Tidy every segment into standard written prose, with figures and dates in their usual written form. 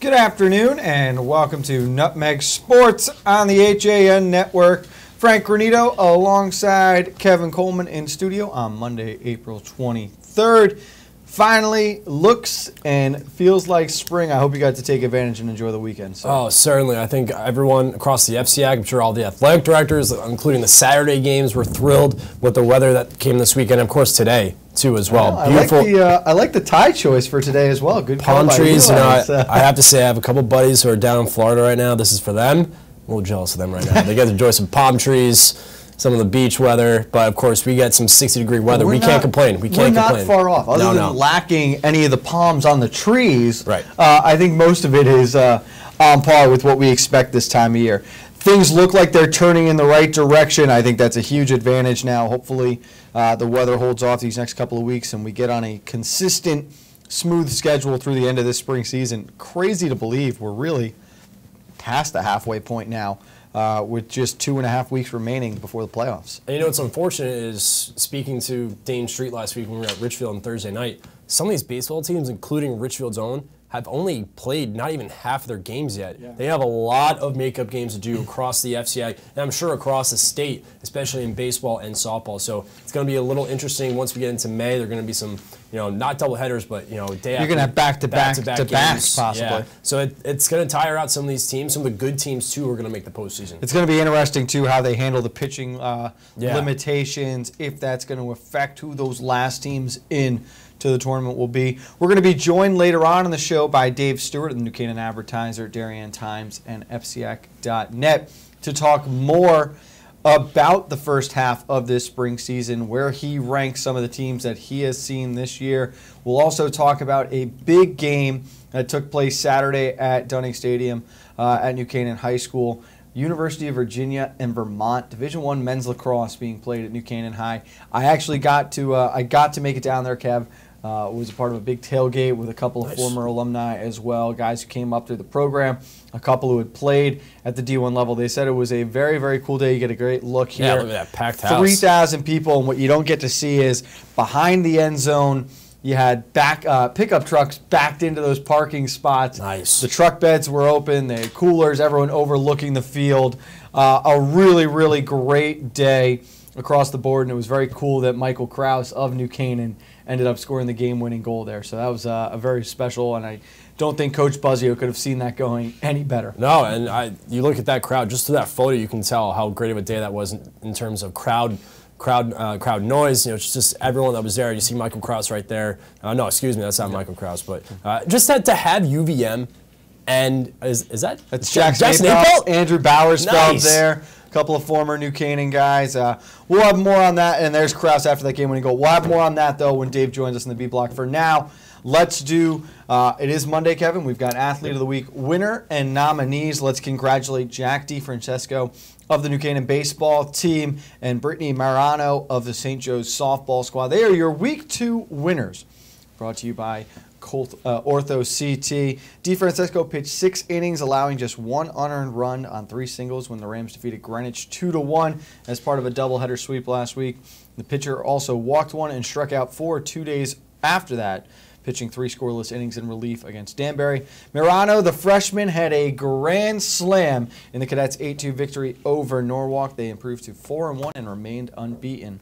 Good afternoon and welcome to Nutmeg Sports on the HAN Network. Frank Granito alongside Kevin Coleman in studio on Monday, April 23rd. Finally looks and feels like spring. I hope you got to take advantage and enjoy the weekend. So. Oh, certainly. I think everyone across the FCAC, I'm sure all the athletic directors, including the Saturday games, were thrilled with the weather that came this weekend. Of course, today, too, as well. Yeah, I like the tie choice for today as well. Good palm trees. I have to say, I have a couple buddies who are down in Florida right now. This is for them. I'm a little jealous of them right now. They get to enjoy some palm trees, some of the beach weather, but of course we get some 60-degree weather. We can't complain. We're not far off. Other than lacking any of the palms on the trees, right. I think most of it is on par with what we expect this time of year. Things look like they're turning in the right direction. I think that's a huge advantage now. Hopefully the weather holds off these next couple of weeks and we get on a consistent, smooth schedule through the end of this spring season. Crazy to believe we're really past the halfway point now. With just 2.5 weeks remaining before the playoffs. And you know what's unfortunate is, speaking to Dane Street last week when we were at Richfield on Thursday night, some of these baseball teams, including Richfield's own, have only played not even half of their games yet. Yeah. They have a lot of makeup games to do across the FCI, and I'm sure across the state, especially in baseball and softball. So it's going to be a little interesting once we get into May. There are going to be some, not double headers, but day after. You're going to have back-to-backs possibly. Yeah. So it's going to tire out some of these teams. Some of the good teams too are going to make the postseason. It's going to be interesting too how they handle the pitching limitations, if that's going to affect who those last teams in to the tournament will be. We're going to be joined later on in the show by Dave Stewart of the New Canaan Advertiser, Darien Times, and FCAC.net to talk more about the first half of this spring season, where he ranks some of the teams that he has seen this year. We'll also talk about a big game that took place Saturday at Dunning Stadium at New Canaan High School. University of Virginia and Vermont, Division I men's lacrosse being played at New Canaan High. I actually got to make it down there, Kev. Was a part of a big tailgate with a couple of former alumni as well, guys who came up through the program, a couple who had played at the D1 level. They said it was a very, very cool day. You get a great look here. Yeah, look at that packed house. 3,000 people, and what you don't get to see is behind the end zone, you had pickup trucks backed into those parking spots. Nice. The truck beds were open. They had coolers, everyone overlooking the field. A really, really great day across the board, and it was very cool that Michael Krause of New Canaan ended up scoring the game-winning goal there. So that was a very special, and I don't think Coach Buzzio could have seen that going any better. No, and you look at that crowd, just through that photo, you can tell how great of a day that was in terms of crowd noise. It's just everyone that was there. You see Michael Krause right there. No, excuse me, that's not Michael Krause, but just to have UVM and that's Jackson Naples, Andrew Bowersfeld there. A couple of former New Canaan guys. We'll have more on that, and there's Krause after that game-winning goal. We'll have more on that, though, when Dave joins us in the B block. For now, let's do, it is Monday, Kevin. We've got Athlete of the Week winner and nominees. Let's congratulate Jack DiFrancesco of the New Canaan baseball team and Brittany Marano of the St. Joe's softball squad. They are your Week 2 winners, brought to you by Ortho CT. DiFrancesco pitched 6 innings, allowing just 1 unearned run on 3 singles when the Rams defeated Greenwich 2-1 as part of a doubleheader sweep last week. The pitcher also walked 1 and struck out 4 2 days after that, pitching 3 scoreless innings in relief against Danbury. Marano, the freshman, had a grand slam in the Cadets' 8-2 victory over Norwalk. They improved to 4-1 and remained unbeaten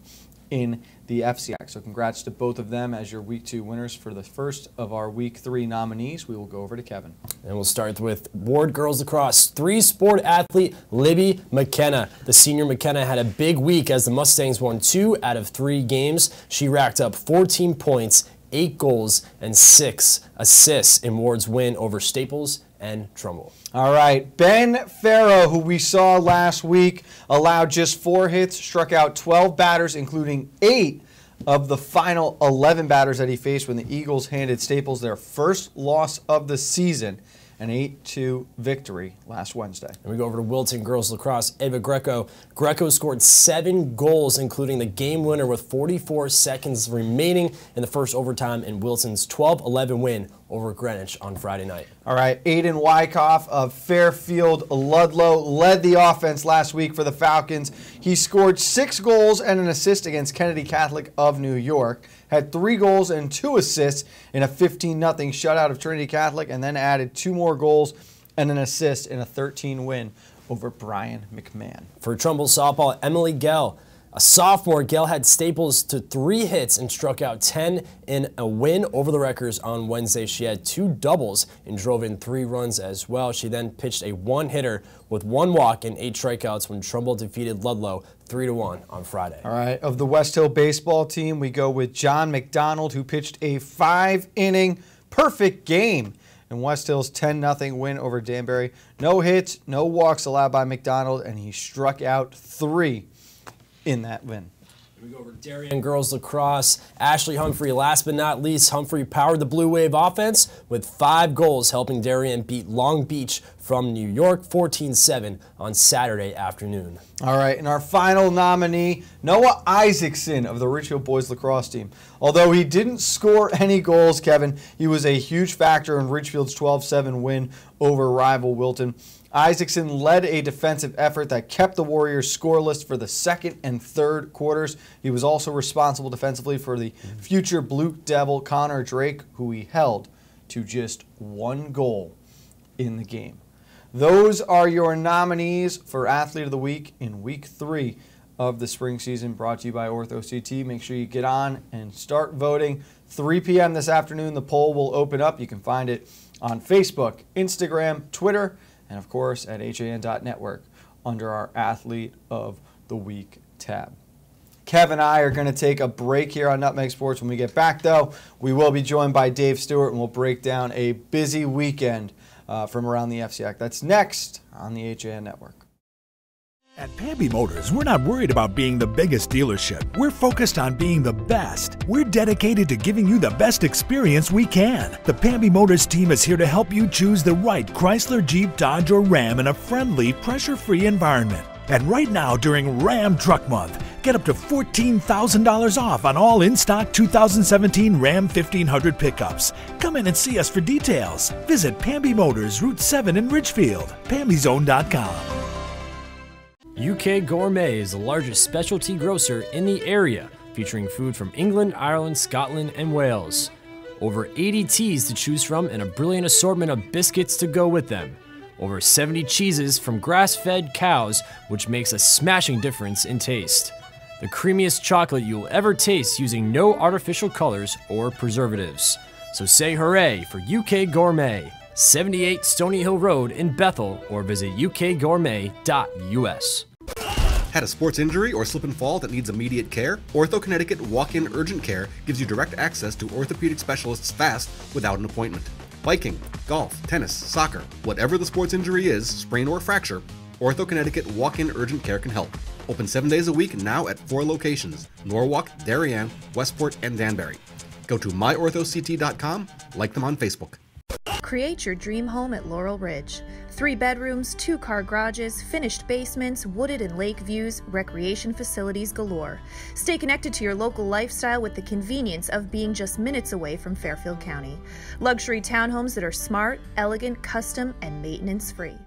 in the FCAC. So congrats to both of them as your Week 2 winners. For the first of our Week 3 nominees, we will go over to Kevin. And we'll start with Ward Girls Lacrosse. 3-sport athlete Libby McKenna. The senior McKenna had a big week as the Mustangs won 2 out of 3 games. She racked up 14 points, 8 goals, and 6 assists in Ward's win over Staples and Trumbull. All right, Ben Farrow, who we saw last week, allowed just 4 hits, struck out 12 batters, including 8 of the final 11 batters that he faced when the Eagles handed Staples their first loss of the season, an 8-2 victory last Wednesday. And we go over to Wilton Girls Lacrosse. Ava Greco. Greco scored 7 goals, including the game winner with 44 seconds remaining in the first overtime in Wilton's 12-11 win over Greenwich on Friday night. All right, Aiden Wyckoff of Fairfield Ludlow led the offense last week for the Falcons. He scored 6 goals and an assist against Kennedy Catholic of New York. had 3 goals and 2 assists in a 15-0 shutout of Trinity Catholic, and then added 2 more goals and an assist in a 13 win over Brian McMahon. For Trumbull softball, Emily Gell, a sophomore, Gell had staples to 3 hits and struck out 10 in a win over the Wreckers on Wednesday. She had 2 doubles and drove in 3 runs as well. She then pitched a 1-hitter with 1 walk and 8 strikeouts when Trumbull defeated Ludlow 3-1 on Friday. All right, of the West Hill baseball team, we go with John McDonald, who pitched a 5-inning perfect game in West Hill's 10-0 win over Danbury. No hits, no walks allowed by McDonald, and he struck out 3 in that win. We go over Darien girls lacrosse. Ashley Humphrey, last but not least, Humphrey powered the Blue Wave offense with 5 goals, helping Darien beat Long Beach from New York 14-7 on Saturday afternoon. All right, and our final nominee, Noah Isaacson of the Richfield boys lacrosse team. Although he didn't score any goals, Kevin, he was a huge factor in Richfield's 12-7 win over rival Wilton. Isaacson led a defensive effort that kept the Warriors scoreless for the 2nd and 3rd quarters. He was also responsible defensively for the future Blue Devil Connor Drake, who he held to just 1 goal in the game. Those are your nominees for Athlete of the Week in Week 3 of the spring season, brought to you by OrthoCT. Make sure you get on and start voting. 3 p.m. this afternoon, the poll will open up. You can find it on Facebook, Instagram, Twitter, and of course at han.network under our Athlete of the Week tab. Kev and I are going to take a break here on Nutmeg Sports. When we get back, though, we will be joined by Dave Stewart, and we'll break down a busy weekend from around the FCIAC. That's next on the HAN Network. At Pamby Motors, we're not worried about being the biggest dealership. We're focused on being the best. We're dedicated to giving you the best experience we can. The Pamby Motors team is here to help you choose the right Chrysler, Jeep, Dodge, or Ram in a friendly, pressure-free environment. And right now, during Ram Truck Month, get up to $14,000 off on all in-stock 2017 Ram 1500 pickups. Come in and see us for details. Visit Pamby Motors, Route 7 in Ridgefield, PambyZone.com. UK Gourmet is the largest specialty grocer in the area, featuring food from England, Ireland, Scotland, and Wales. Over 80 teas to choose from and a brilliant assortment of biscuits to go with them. Over 70 cheeses from grass-fed cows, which makes a smashing difference in taste. The creamiest chocolate you'll ever taste using no artificial colors or preservatives. So say hooray for UK Gourmet, 78 Stony Hill Road in Bethel, or visit ukgourmet.us. Had a sports injury or slip and fall that needs immediate care? Ortho Connecticut Walk-In Urgent Care gives you direct access to orthopedic specialists fast without an appointment. Biking, golf, tennis, soccer, whatever the sports injury is, sprain or fracture, Ortho Connecticut Walk-In Urgent Care can help. Open 7 days a week now at 4 locations: Norwalk, Darien, Westport, and Danbury. Go to myorthoct.com, like them on Facebook. Create your dream home at Laurel Ridge. 3 bedrooms, 2-car garages, finished basements, wooded and lake views, recreation facilities galore. Stay connected to your local lifestyle with the convenience of being just minutes away from Fairfield County. Luxury townhomes that are smart, elegant, custom, and maintenance-free.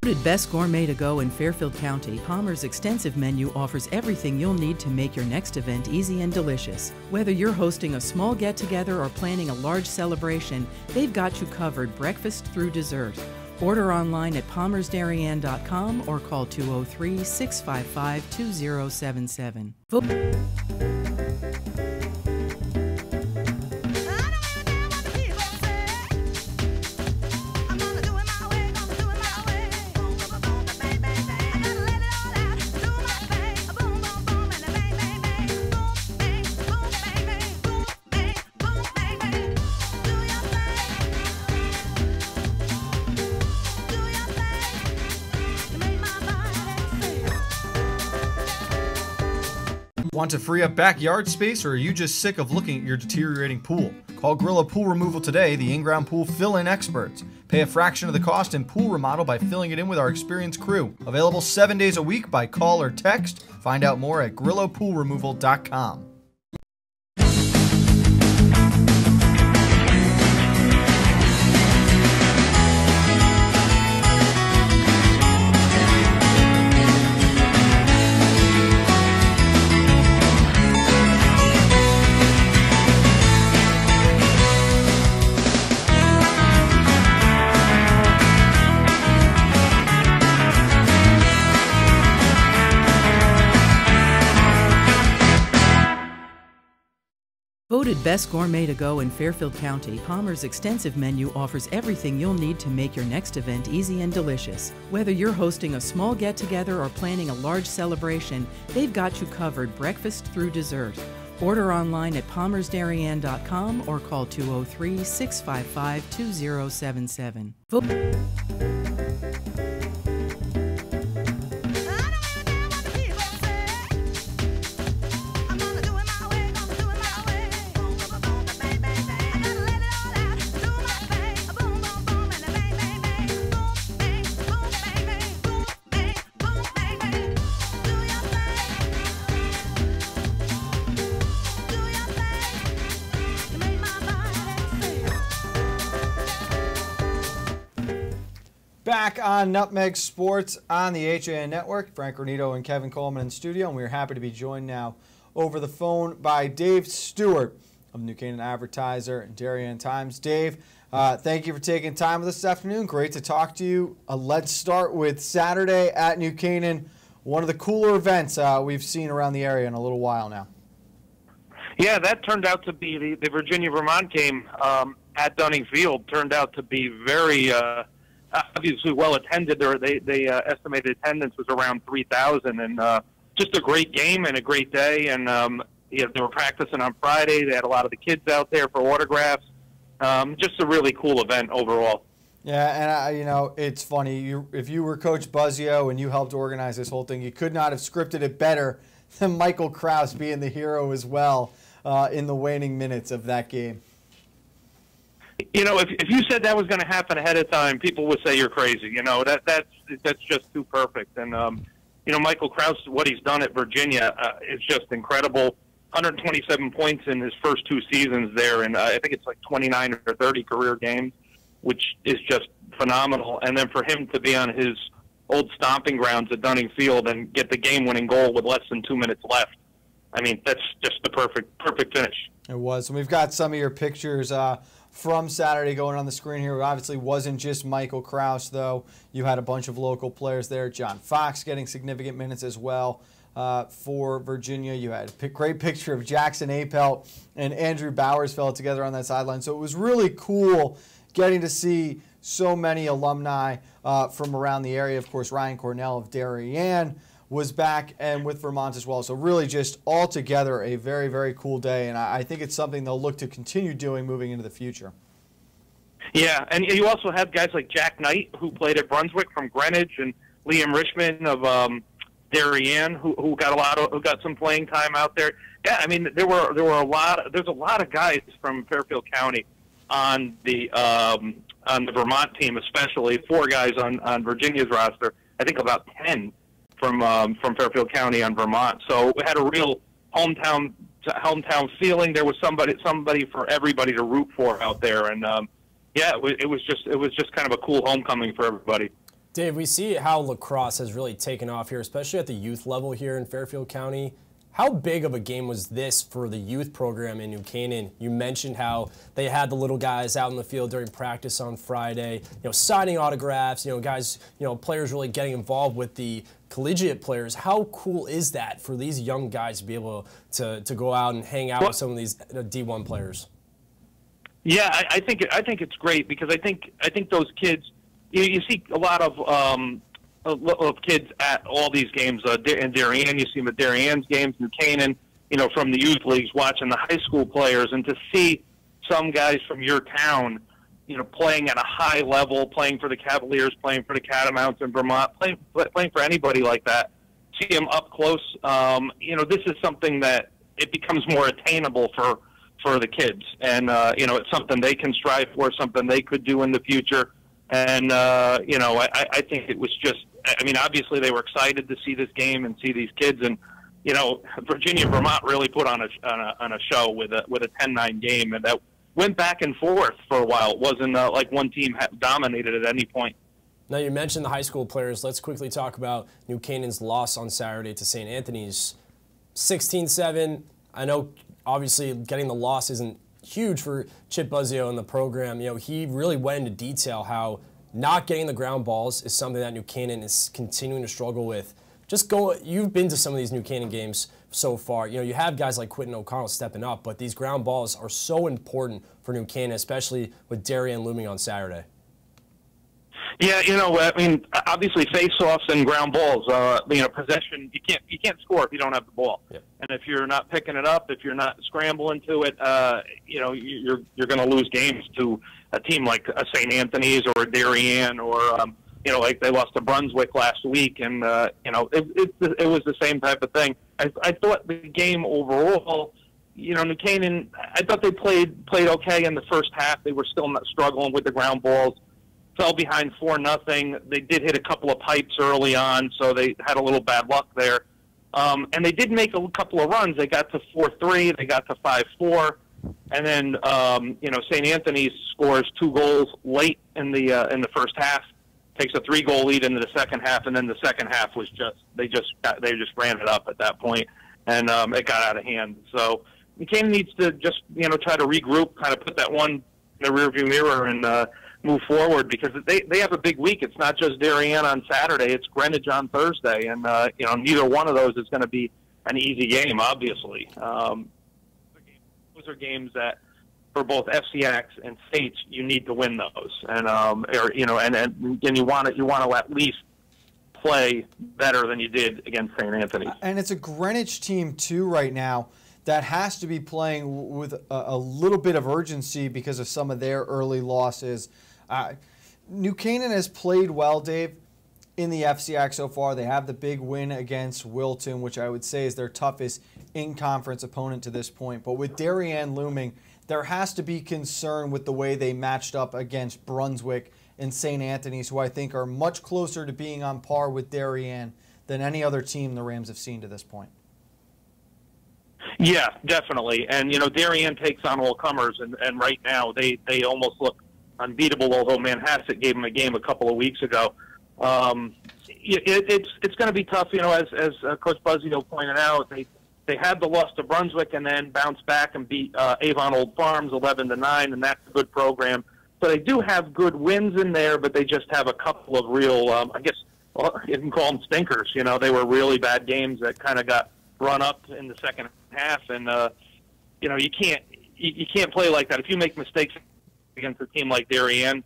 Voted Best Gourmet to Go in Fairfield County, Palmer's extensive menu offers everything you'll need to make your next event easy and delicious. Whether you're hosting a small get-together or planning a large celebration, they've got you covered breakfast through dessert. Order online at palmersdarien.com or call 203-655-2077. Want to free up backyard space, or are you just sick of looking at your deteriorating pool? Call Gorilla Pool Removal today, the in-ground pool fill-in experts. Pay a fraction of the cost in pool remodel by filling it in with our experienced crew. Available 7 days a week by call or text. Find out more at GorillaPoolRemoval.com. Voted Best Gourmet to Go in Fairfield County, Palmer's extensive menu offers everything you'll need to make your next event easy and delicious. Whether you're hosting a small get-together or planning a large celebration, they've got you covered breakfast through dessert. Order online at palmersdarien.com or call 203-655-2077. Back on Nutmeg Sports on the HAN Network. Frank Granito and Kevin Coleman in studio, and we're happy to be joined now over the phone by Dave Stewart of New Canaan Advertiser and Darien Times. Dave, thank you for taking time with us this afternoon. Great to talk to you. Let's start with Saturday at New Canaan, one of the cooler events we've seen around the area in a little while now. Yeah, that turned out to be the Virginia-Vermont game at Dunning Field. Turned out to be very obviously well attended. They estimated attendance was around 3,000, and just a great game and a great day. And they were practicing on Friday. They had a lot of the kids out there for autographs. Just a really cool event overall. Yeah, and you know, it's funny. If you were Coach Buzzio and you helped organize this whole thing, you could not have scripted it better than Michael Krause being the hero as well in the waning minutes of that game. You know, if you said that was going to happen ahead of time, people would say you're crazy. You know, that's just too perfect. And you know, Michael Krause, what he's done at Virginia is just incredible. 127 points in his first 2 seasons there, and I think it's like 29 or 30 career games, which is just phenomenal. And then for him to be on his old stomping grounds at Dunning Field and get the game-winning goal with less than 2 minutes left, I mean, that's just the perfect finish. It was. And we've got some of your pictures from Saturday going on the screen here. It obviously wasn't just Michael Krause, though. You had a bunch of local players there. John Fox getting significant minutes as well for Virginia. You had a great picture of Jackson Apelt and Andrew Bowersfeld together on that sideline. So it was really cool getting to see so many alumni from around the area. Of course, Ryan Cornell of Darien was back, and with Vermont as well. So really just all together a very, very cool day, and I think it's something they'll look to continue doing moving into the future. Yeah, and you also have guys like Jack Knight, who played at Brunswick from Greenwich, and Liam Richmond of Darien, who got some playing time out there. Yeah, I mean there's a lot of guys from Fairfield County on the Vermont team, especially 4 guys on Virginia's roster. I think about 10 from Fairfield County on Vermont. So we had a real hometown feeling. There was somebody for everybody to root for out there, and yeah, it was just kind of a cool homecoming for everybody. Dave, we see how lacrosse has really taken off here, especially at the youth level here in Fairfield County. How big of a game was this for the youth program in New Canaan? You mentioned how they had the little guys out in the field during practice on Friday, signing autographs, guys, players really getting involved with the collegiate players. How cool is that for these young guys to be able to go out and hang out with some of these D1 players? Yeah, I think it's great, because I think those kids, you see a lot of kids at all these games. In Darien, you see them at Darien's games, New Canaan, from the youth leagues, watching the high school players, and to see some guys from your town, playing at a high level, playing for the Cavaliers, playing for the Catamounts in Vermont, playing for anybody like that. see them up close. This is something that it becomes more attainable for the kids, and it's something they can strive for, something they could do in the future. And I think it was just, obviously they were excited to see this game and see these kids, and Virginia Vermont really put on a show with a 10-9 game, and that went back and forth for a while. It wasn't like one team dominated at any point. Now, you mentioned the high school players. Let's quickly talk about New Canaan's loss on Saturday to St. Anthony's. 16-7. I know, obviously, getting the loss isn't huge for Chip Buzzio and the program. He really went into detail how not getting the ground balls is something that New Canaan is continuing to struggle with. You've been to some of these New Canaan games so far. You have guys like Quentin O'Connell stepping up, but these ground balls are so important for New Canaan, especially with Darien looming on Saturday. Yeah, obviously face-offs and ground balls, possession, you can't score if you don't have the ball. Yep. And if you're not picking it up, if you're not scrambling to it, you're going to lose games to a team like a St. Anthony's or a Darien or, like they lost to Brunswick last week, and, it was the same type of thing. I thought the game overall, New Canaan, I thought they played okay in the first half. They were still not struggling with the ground balls. Fell behind 4-0. They did hit a couple of pipes early on, so they had a little bad luck there. And they did make a couple of runs. They got to 4-3. They got to 5-4. And then, St. Anthony's scores 2 goals late in the first half, takes a 3-goal lead into the second half, and then the second half was they just ran it up at that point, and it got out of hand. So New needs to just try to regroup, kind of put that one in the rearview mirror, and move forward, because they have a big week. It's not just Darien on Saturday; it's Greenwich on Thursday, and neither one of those is going to be an easy game. Obviously, those are games that for both FCX and states you need to win those, and you want to at least play better than you did against St. Anthony. And it's a Greenwich team too right now that has to be playing with a little bit of urgency because of some of their early losses. New Canaan has played well, Dave, in the FCX so far. They have the big win against Wilton, which I would say is their toughest in-conference opponent to this point. But with Darien looming, there has to be concern with the way they matched up against Brunswick and St. Anthony's, who I think are much closer to being on par with Darien than any other team the Rams have seen to this point. Yeah, definitely. And, Darien takes on all comers, and right now they almost look unbeatable, although Manhasset gave them a game a couple of weeks ago. It's going to be tough, as Coach Buzzio pointed out. They had the loss to Brunswick and then bounced back and beat Avon Old Farms 11-9, and that's a good program. So they do have good wins in there, but they just have a couple of real, you can call them stinkers. They were really bad games that kind of got run up in the second half, and you can't play like that. If you make mistakes against a team like Darien,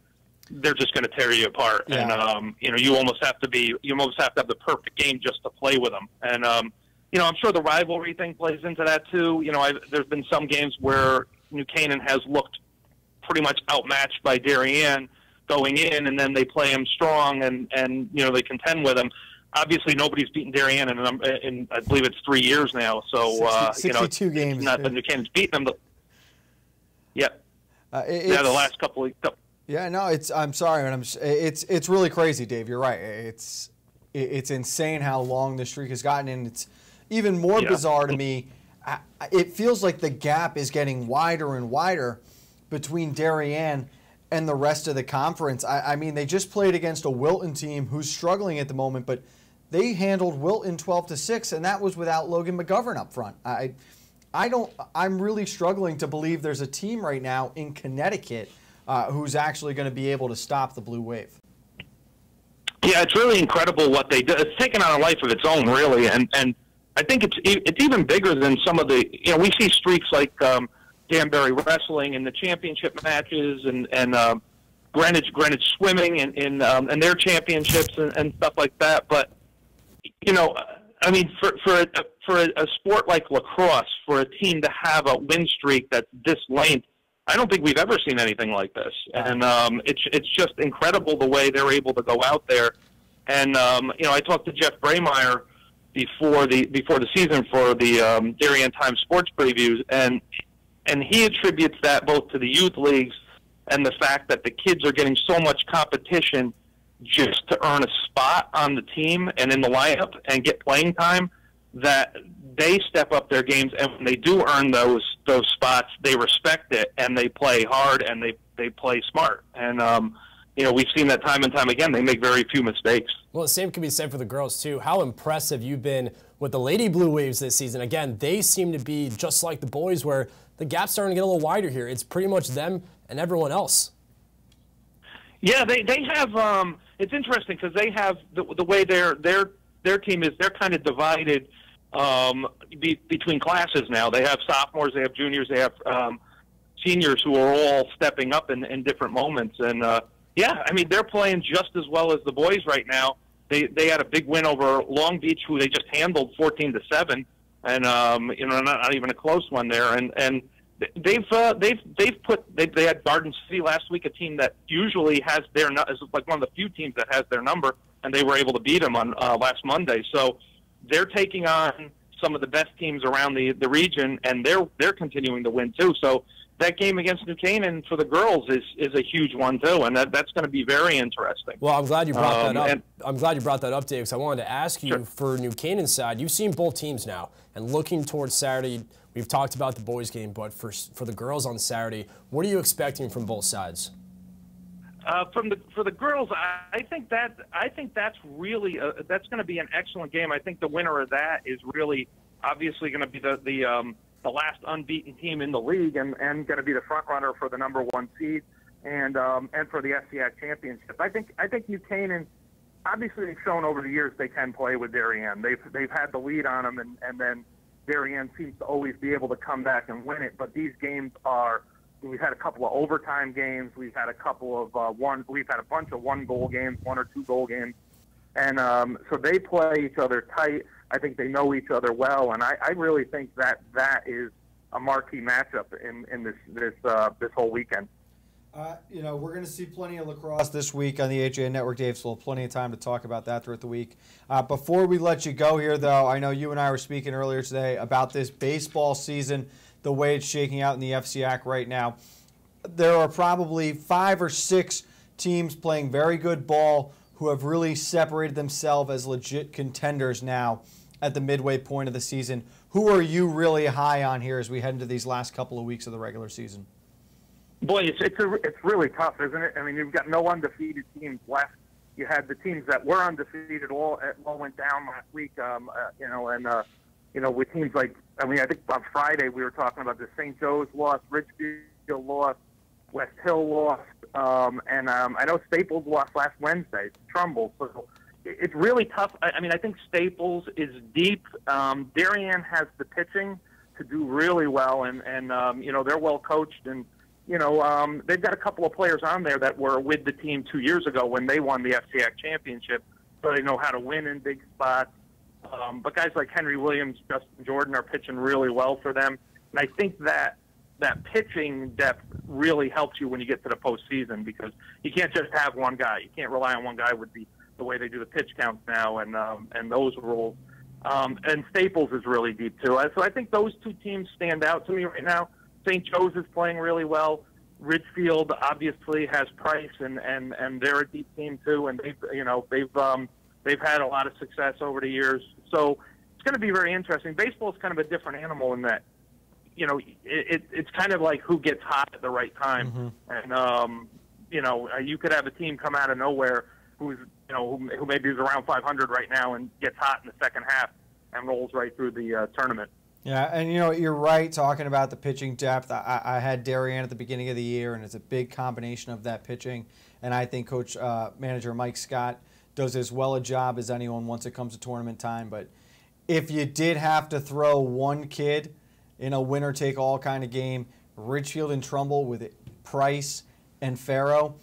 they're just going to tear you apart. Yeah. And you almost have to have the perfect game just to play with them. And I'm sure the rivalry thing plays into that too. There's been some games where New Canaan has looked pretty much outmatched by Darien going in, and then they play them strong, and they contend with them. Obviously, nobody's beaten Darien in I believe it's 3 years now. So 62 games. Not that New Canaan's beaten them. Yeah. The last couple of. Yeah, no, I'm sorry, it's really crazy, Dave. You're right. It's insane how long the streak has gotten, and it's even more bizarre to me. It feels like the gap is getting wider and wider between Darien and the rest of the conference. I mean, they just played against a Wilton team who's struggling at the moment, but they handled Wilton 12-6, and that was without Logan McGovern up front. I'm really struggling to believe there's a team right now in Connecticut who's actually going to be able to stop the Blue Wave. Yeah, it's really incredible what they do. It's taken on a life of its own, really, and I think it's even bigger than some of the. We see streaks like Danbury Wrestling in the championship matches, and Greenwich Swimming in their championships and stuff like that. But I mean, for a sport like lacrosse, for a team to have a win streak that's this length, I don't think we've ever seen anything like this. And it's just incredible the way they're able to go out there. And I talked to Jeff Braymeyer, before the season for the Darien Times Sports previews, and he attributes that both to the youth leagues and the fact that the kids are getting so much competition just to earn a spot on the team and in the lineup and get playing time, that they step up their games, and when they do earn those spots, they respect it and they play hard and they play smart. And we've seen that time and time again. They make very few mistakes. Well, the same can be said for the girls too. How impressive you've been with the Lady Blue Waves this season. Again, they seem to be just like the boys, where the gap's starting to get a little wider here. It's pretty much them and everyone else. Yeah, they have. It's interesting because they have the way their team is. They're kind of divided between classes now. They have sophomores, they have juniors, they have seniors who are all stepping up in different moments. And yeah, I mean, they're playing just as well as the boys right now. They had a big win over Long Beach, who they just handled 14-7, and not even a close one there. And they had Garden City last week, a team that usually has is like one of the few teams that has their number, and they were able to beat them on last Monday. So they're taking on some of the best teams around the region, and they're continuing to win too. So that game against New Canaan for the girls is a huge one too, and that's going to be very interesting. Well, I'm glad you brought that up. I'm glad you brought that up, Dave, because I wanted to ask you, for New Canaan's side, you've seen both teams now, and looking towards Saturday, we've talked about the boys' game, but for the girls on Saturday, what are you expecting from both sides? For the girls, I think that's really that's going to be an excellent game. I think the winner of that is really obviously going to be the last unbeaten team in the league, and going to be the front runner for the #1 seed and for the FCIAC championship. I think New Canaan, obviously they've shown over the years they can play with Darien. They've had the lead on them, and then Darien seems to always be able to come back and win it. But these games are. We've had a couple of overtime games. We've had a couple of We've had a bunch of 1-goal games, 1 or 2-goal games, and so they play each other tight. I think they know each other well, and I really think that is a marquee matchup in this whole weekend. We're going to see plenty of lacrosse this week on the HA Network, Dave, so we'll have plenty of time to talk about that throughout the week. Before we let you go here, though, I know you and I were speaking earlier today about this baseball season, the way it's shaking out in the FCIAC right now. There are probably 5 or 6 teams playing very good ball who have really separated themselves as legit contenders now at the midway point of the season. Who are you really high on here as we head into these last couple of weeks of the regular season? Boy, it's really tough, isn't it? I mean, you've got no undefeated teams left. You had the teams that were undefeated all went down last week, with teams like, I think on Friday we were talking about the St. Joe's lost, Richfield lost, West Hill lost, and I know Staples lost last Wednesday, Trumbull. So it's really tough. I think Staples is deep. Darien has the pitching to do really well, and they're well coached, and they've got a couple of players on there that were with the team 2 years ago when they won the FCIAC championship, so they know how to win in big spots. But guys like Henry Williams, Justin Jordan are pitching really well for them. And I think that pitching depth really helps you when you get to the postseason, because you can't just have one guy. You can't rely on one guy with the way they do the pitch counts now and those rules. And Staples is really deep too. So I think those two teams stand out to me right now. St. Joe's is playing really well. Ridgefield obviously has Price, and they're a deep team too, and they've had a lot of success over the years. So it's going to be very interesting. Baseball is kind of a different animal in that, it's kind of like who gets hot at the right time. Mm-hmm. And, you could have a team come out of nowhere who maybe is around 500 right now and gets hot in the second half and rolls right through the tournament. Yeah, and you're right talking about the pitching depth. I had Darien at the beginning of the year, and it's a big combination of that pitching. And I think manager Mike Scott does as well a job as anyone once it comes to tournament time. But if you did have to throw one kid in a winner-take-all kind of game, Ridgefield and Trumbull with Price and Farrow,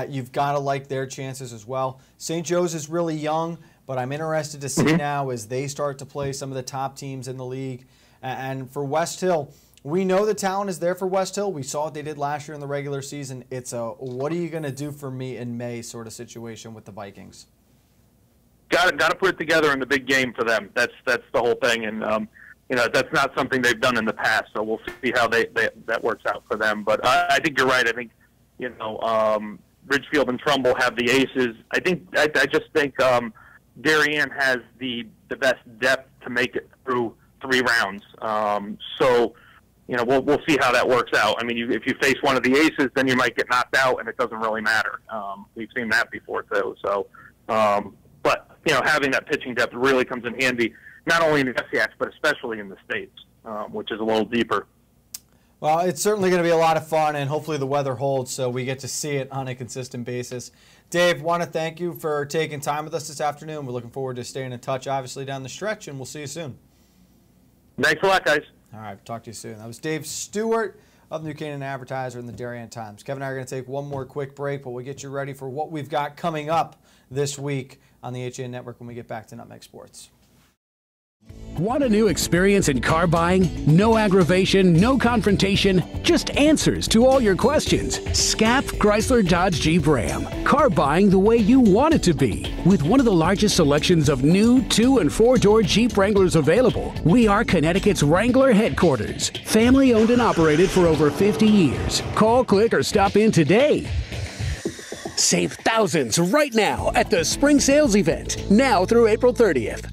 you've got to like their chances as well. St. Joe's is really young, but I'm interested to see now as they start to play some of the top teams in the league. And for West Hill, we know the talent is there for West Hill. We saw what they did last year in the regular season. It's a what are you going to do for me in May sort of situation with the Vikings. got to put it together in the big game for them. That's the whole thing, and that's not something they've done in the past. So we'll see how that works out for them. But I think you're right. I think Ridgefield and Trumbull have the aces. I just think Darien has the best depth to make it through 3 rounds. So we'll see how that works out. I mean, if you face one of the aces, then you might get knocked out, and it doesn't really matter. We've seen that before too. So, but having that pitching depth really comes in handy, not only in the SCACs, but especially in the States, which is a little deeper. Well, it's certainly going to be a lot of fun, and hopefully the weather holds so we get to see it on a consistent basis. Dave, want to thank you for taking time with us this afternoon. We're looking forward to staying in touch, obviously, down the stretch, and we'll see you soon. Thanks a lot, guys. All right, talk to you soon. That was Dave Stewart of New Canaan Advertiser and the Darien Times. Kevin and I are going to take one more quick break, but we'll get you ready for what we've got coming up this week on the HAN Network when we get back to Nutmeg Sports. Want a new experience in car buying? No aggravation, no confrontation, just answers to all your questions. SCAP Chrysler Dodge Jeep Ram. Car buying the way you want it to be. With one of the largest selections of new 2- and 4-door Jeep Wranglers available, we are Connecticut's Wrangler headquarters. Family owned and operated for over 50 years. Call, click, or stop in today. Save thousands right now at the Spring Sales Event, now through April 30th.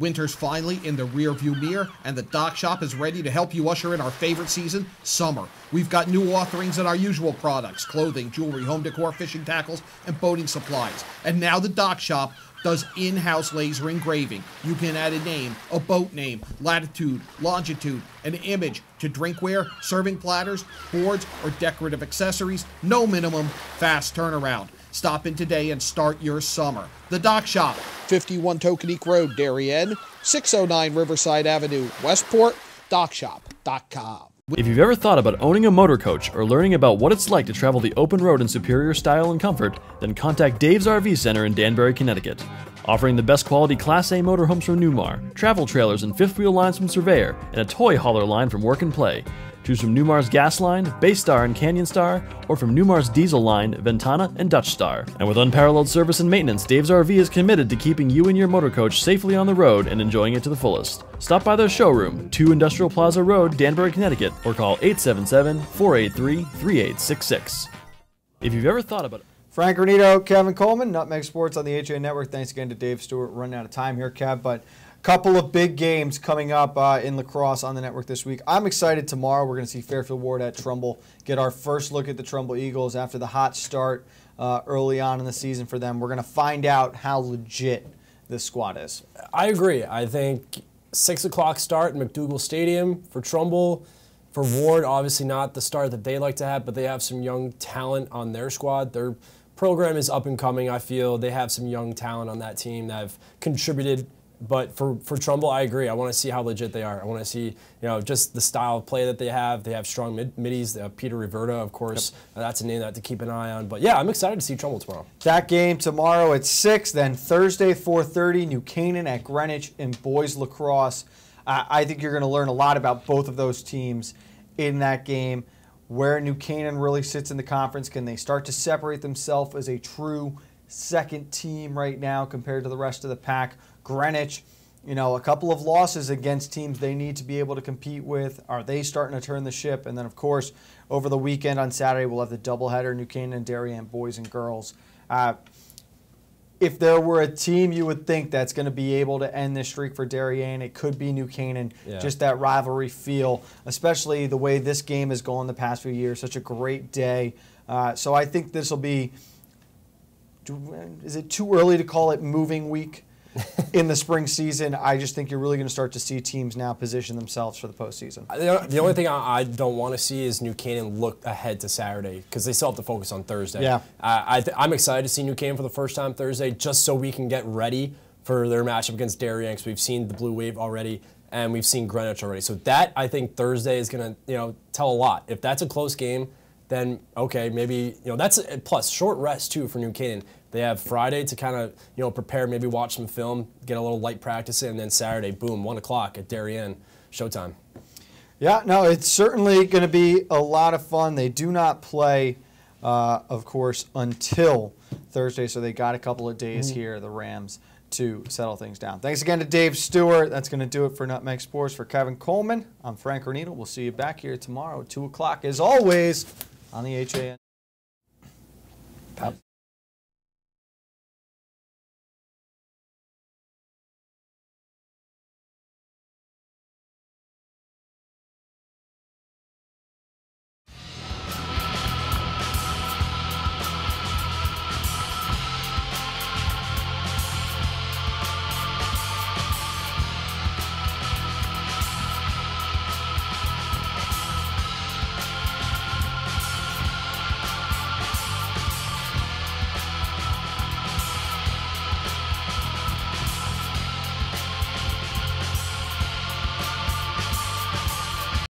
Winter's finally in the rearview mirror, and the Dock Shop is ready to help you usher in our favorite season, summer. We've got new offerings in our usual products: clothing, jewelry, home decor, fishing tackles, and boating supplies. And now the Dock Shop does in-house laser engraving. You can add a name, a boat name, latitude, longitude, an image to drinkware, serving platters, boards, or decorative accessories. No minimum, fast turnaround. Stop in today and start your summer. The Dock Shop, 51 Tokenique Road, Darien, 609 Riverside Avenue, Westport, dockshop.com. If you've ever thought about owning a motor coach or learning about what it's like to travel the open road in superior style and comfort, then contact Dave's RV Center in Danbury, Connecticut. Offering the best quality Class A motorhomes from Newmar, travel trailers and fifth wheel lines from Surveyor, and a toy hauler line from Work and Play. Choose from Newmar's Gas Line, Bay Star and Canyon Star, or from Newmar's Diesel Line, Ventana and Dutch Star. And with unparalleled service and maintenance, Dave's RV is committed to keeping you and your motor coach safely on the road and enjoying it to the fullest. Stop by their showroom, 2 Industrial Plaza Road, Danbury, Connecticut, or call 877-483-3866. If you've ever thought about it. Frank Granito, Kevin Coleman, Nutmeg Sports on the HAN Network. Thanks again to Dave Stewart. We're running out of time here, Kev, but couple of big games coming up in lacrosse on the network this week. I'm excited. Tomorrow we're going to see Fairfield Ward at Trumbull, get our first look at the Trumbull Eagles after the hot start early on in the season for them. We're going to find out how legit this squad is. I agree. I think 6 o'clock start in McDougal Stadium for Trumbull. For Ward, obviously not the start that they like to have, but they have some young talent on their squad. Their program is up and coming, I feel. They have some young talent on that team that have contributed. But for Trumbull, I agree. I want to see how legit they are. I want to see, just the style of play that they have. They have strong middies. They have Peter Riverta, of course. Yep. That's a name that to keep an eye on. But yeah, I'm excited to see Trumbull tomorrow. That game tomorrow at 6, then Thursday 4:30, New Canaan at Greenwich in boys lacrosse. I think you're going to learn a lot about both of those teams in that game. Where New Canaan really sits in the conference, can they start to separate themselves as a true second team right now compared to the rest of the pack? Greenwich, a couple of losses against teams they need to be able to compete with. Are they starting to turn the ship? And then, of course, over the weekend on Saturday, we'll have the doubleheader, New Canaan and Darien, boys and girls. If there were a team you would think that's going to be able to end this streak for Darien, it could be New Canaan. Yeah. Just that rivalry feel, especially the way this game has gone the past few years. Such a great day. So I think this will be, is it too early to call it moving week? In the spring season, I just think you're really going to start to see teams now position themselves for the postseason. The only thing I don't want to see is New Canaan look ahead to Saturday because they still have to focus on Thursday. Yeah. I'm excited to see New Canaan for the first time Thursday just so we can get ready for their matchup against Darien because we've seen the Blue Wave already and we've seen Greenwich already. So that, I think, Thursday is going to tell a lot. If that's a close game, then okay, maybe that's plus short rest too for New Canaan. They have Friday to kind of prepare, maybe watch some film, get a little light practice in, and then Saturday, boom, 1 o'clock at Darien, showtime. Yeah, no, it's certainly going to be a lot of fun. They do not play of course, until Thursday. So they got a couple of days here, the Rams, to settle things down. Thanks again to Dave Stewart. That's going to do it for Nutmeg Sports. For Kevin Coleman, I'm Frank Granito. We'll see you back here tomorrow at 2 o'clock, as always, on the HAN.